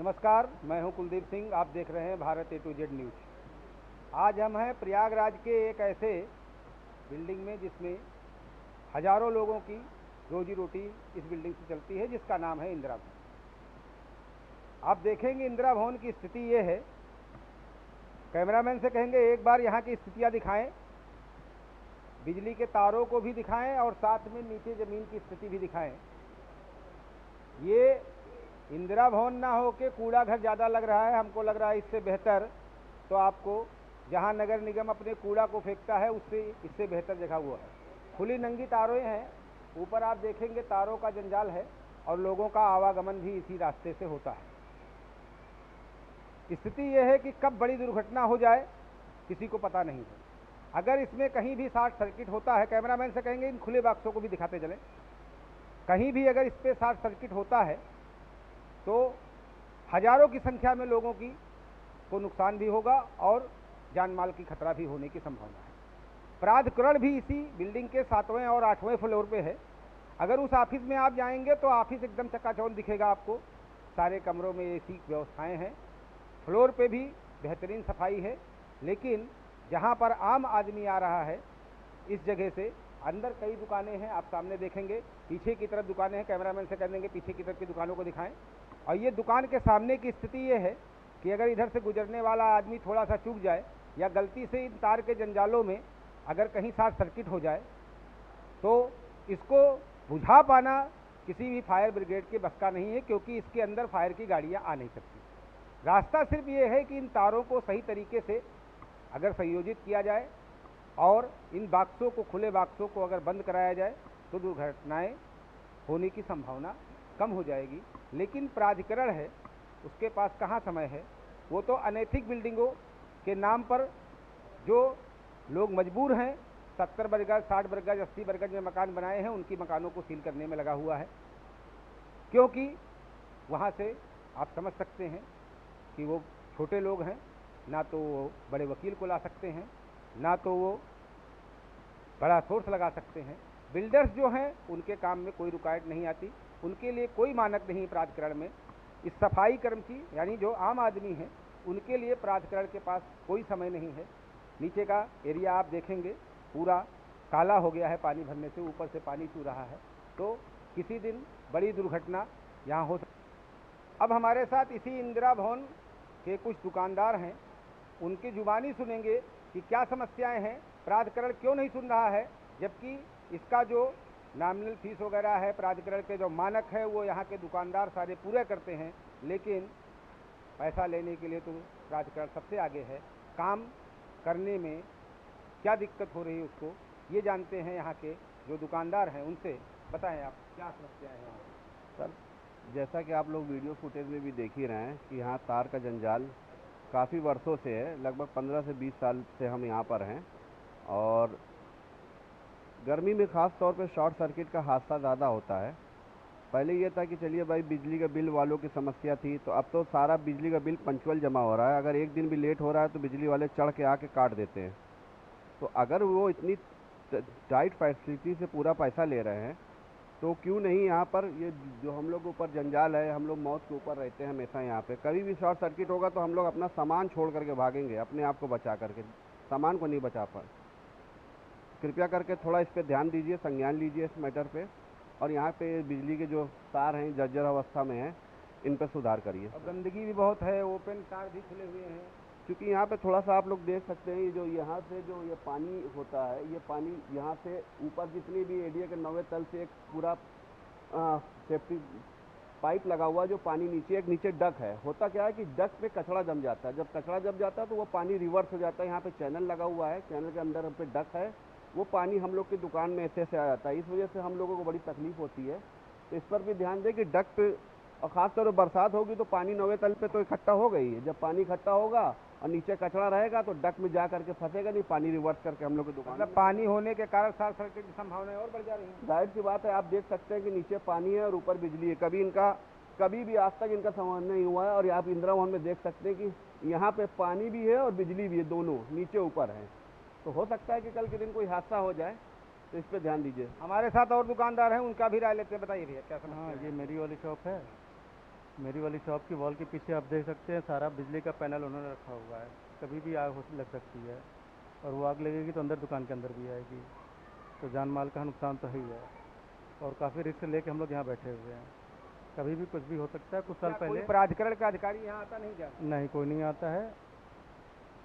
नमस्कार, मैं हूं कुलदीप सिंह। आप देख रहे हैं Bharat A to Z news. आज हम हैं प्रयागराज के एक ऐसे बिल्डिंग में जिसमें हजारों लोगों की रोजी रोटी इस बिल्डिंग से चलती है, जिसका नाम है इंदिरा भवन। आप देखेंगे इंदिरा भवन की स्थिति ये है। कैमरामैन से कहेंगे एक बार यहाँ की स्थितियाँ दिखाएं, बिजली के तारों को भी दिखाएं और साथ में नीचे ज़मीन की स्थिति भी दिखाएं। ये इंदिरा भवन ना हो के कूड़ा घर ज़्यादा लग रहा है। हमको लग रहा है इससे बेहतर तो आपको जहाँ नगर निगम अपने कूड़ा को फेंकता है उससे इससे बेहतर जगह हुआ है। खुली नंगी तारें हैं, ऊपर आप देखेंगे तारों का जंजाल है और लोगों का आवागमन भी इसी रास्ते से होता है। स्थिति यह है कि कब बड़ी दुर्घटना हो जाए किसी को पता नहीं है। अगर इसमें कहीं भी शॉर्ट सर्किट होता है, कैमरामैन से कहेंगे इन खुले बॉक्सों को भी दिखाते चलें, कहीं भी अगर इस पर शॉर्ट सर्किट होता है तो हजारों की संख्या में लोगों को नुकसान भी होगा और जान माल की खतरा भी होने की संभावना है। प्राधिकरण भी इसी बिल्डिंग के 7वें और 8वें फ्लोर पे है। अगर उस ऑफिस में आप जाएंगे तो ऑफिस एकदम चकाचौंध दिखेगा आपको। सारे कमरों में एसी व्यवस्थाएं हैं, फ्लोर पे भी बेहतरीन सफाई है। लेकिन जहां पर आम आदमी आ रहा है इस जगह से अंदर कई दुकानें हैं, आप सामने देखेंगे पीछे की तरफ दुकानें हैं। कैमरामैन से कह देंगे पीछे की तरफ की दुकानों को दिखाएं। और ये दुकान के सामने की स्थिति ये है कि अगर इधर से गुजरने वाला आदमी थोड़ा सा चूक जाए या गलती से इन तार के जंजालों में अगर कहीं शॉर्ट सर्किट हो जाए तो इसको बुझा पाना किसी भी फायर ब्रिगेड के बस का नहीं है, क्योंकि इसके अंदर फायर की गाड़ियां आ नहीं सकती। रास्ता सिर्फ ये है कि इन तारों को सही तरीके से अगर संयोजित किया जाए और इन बॉक्सों को, खुले बॉक्सों को अगर बंद कराया जाए तो दुर्घटनाएं होने की संभावना कम हो जाएगी। लेकिन प्राधिकरण है, उसके पास कहाँ समय है। वो तो अनैतिक बिल्डिंगों के नाम पर जो लोग मजबूर हैं 70 बरगज, 60 बरगज, 80 बरगज में मकान बनाए हैं, उनकी मकानों को सील करने में लगा हुआ है। क्योंकि वहाँ से आप समझ सकते हैं कि वो छोटे लोग हैं, ना तो वो बड़े वकील को ला सकते हैं, ना तो वो बड़ा सोर्स लगा सकते हैं। बिल्डर्स जो हैं उनके काम में कोई रुकावट नहीं आती, उनके लिए कोई मानक नहीं प्राधिकरण में। इस सफाई कर्मचारी यानी जो आम आदमी हैं उनके लिए प्राधिकरण के पास कोई समय नहीं है। नीचे का एरिया आप देखेंगे पूरा काला हो गया है पानी भरने से, ऊपर से पानी चू रहा है, तो किसी दिन बड़ी दुर्घटना यहाँ हो सकती। अब हमारे साथ इसी इंदिरा भवन के कुछ दुकानदार हैं, उनकी जुबानी सुनेंगे कि क्या समस्याएं हैं, प्राधिकरण क्यों नहीं सुन रहा है, जबकि इसका जो नॉमिनल फीस वगैरह है, प्राधिकरण के जो मानक है वो यहाँ के दुकानदार सारे पूरे करते हैं। लेकिन पैसा लेने के लिए तो प्राधिकरण सबसे आगे है। काम करने में क्या दिक्कत हो रही है उसको ये जानते हैं यहाँ के जो दुकानदार हैं। उनसे बताएं आप क्या समस्याएं हैं यहाँ। सर, जैसा कि आप लोग वीडियो फुटेज में भी देख ही रहे हैं कि यहाँ तार का जंजाल काफ़ी वर्षों से है। लगभग 15 से 20 साल से हम यहाँ पर हैं और गर्मी में ख़ास तौर पे शॉर्ट सर्किट का हादसा ज़्यादा होता है। पहले ये था कि चलिए भाई बिजली का बिल वालों की समस्या थी, तो अब तो सारा बिजली का बिल पंचुअल जमा हो रहा है। अगर एक दिन भी लेट हो रहा है तो बिजली वाले चढ़ के आके काट देते हैं। तो अगर वो इतनी टाइट फैसिलिटी से पूरा पैसा ले रहे हैं तो क्यों नहीं यहाँ पर ये जो हम लोग ऊपर जंजाल है, हम लोग मौत के ऊपर रहते हैं हमेशा। यहाँ पे कभी भी शॉर्ट सर्किट होगा तो हम लोग अपना सामान छोड़ करके भागेंगे, अपने आप को बचा करके, सामान को नहीं बचा पाए। कृपया करके थोड़ा इस पर ध्यान दीजिए, संज्ञान लीजिए इस मैटर पे, और यहाँ पे बिजली के जो तार हैं जर्जर अवस्था में हैं, इन पर सुधार करिए। अब गंदगी भी बहुत है, ओपन तार भी खुले हुए हैं। क्योंकि यहाँ पे थोड़ा सा आप लोग देख सकते हैं, ये जो यहाँ से जो ये पानी होता है, ये पानी यहाँ से ऊपर जितनी भी एरिया के 9वें तल से एक पूरा सेफ्टी पाइप लगा हुआ है, जो पानी नीचे एक नीचे डक है। होता क्या है कि डक पे कचरा जम जाता है, जब कचरा जम जाता है तो वो पानी रिवर्स हो जाता है। यहाँ पे चैनल लगा हुआ है, चैनल के अंदर पे डक है, वो पानी हम लोग की दुकान में ऐसे से आ जाता है। इस वजह से हम लोगों को बड़ी तकलीफ होती है। तो इस पर भी ध्यान दें कि डक पे, और ख़ासतौर पर बरसात होगी तो पानी 9वें तल पे तो इकट्ठा हो गई है। जब पानी इकट्ठा होगा और नीचे कचरा रहेगा तो डक में जा करके फंसेगा नहीं, पानी रिवर्स करके हम लोग की दुकान मतलब पानी होने के कारण शॉर्ट सर्किट की संभावनाएं और बढ़ जा रही हैं। जाहिर सी बात है, आप देख सकते हैं कि नीचे पानी है और ऊपर बिजली है। कभी भी आज तक इनका समाधान नहीं हुआ है। और आप इंदिरा भवन में देख सकते हैं कि यहाँ पे पानी भी है और बिजली भी है, दोनों नीचे ऊपर है। तो हो सकता है कि कल के दिन कोई हादसा हो जाए, तो इस पर ध्यान दीजिए। हमारे साथ और दुकानदार हैं, उनका भी राय लेते हैं। बताइए भैया क्या समस्या हाँ, है। ये मेरी वाली शॉप है। मेरी वाली शॉप की वॉल के पीछे आप देख सकते हैं, सारा बिजली का पैनल उन्होंने रखा हुआ है। कभी भी आग लग सकती है, और वो आग लगेगी तो अंदर दुकान के अंदर भी आएगी, तो जान माल का नुकसान तो है ही है। और काफ़ी रिस्क लेके हम लोग यहाँ बैठे हुए हैं, कभी भी कुछ भी हो सकता है। कुछ साल क्या कोई पहले प्राधिकरण का अधिकारी यहाँ आता नहीं क्या? नहीं, कोई नहीं आता है।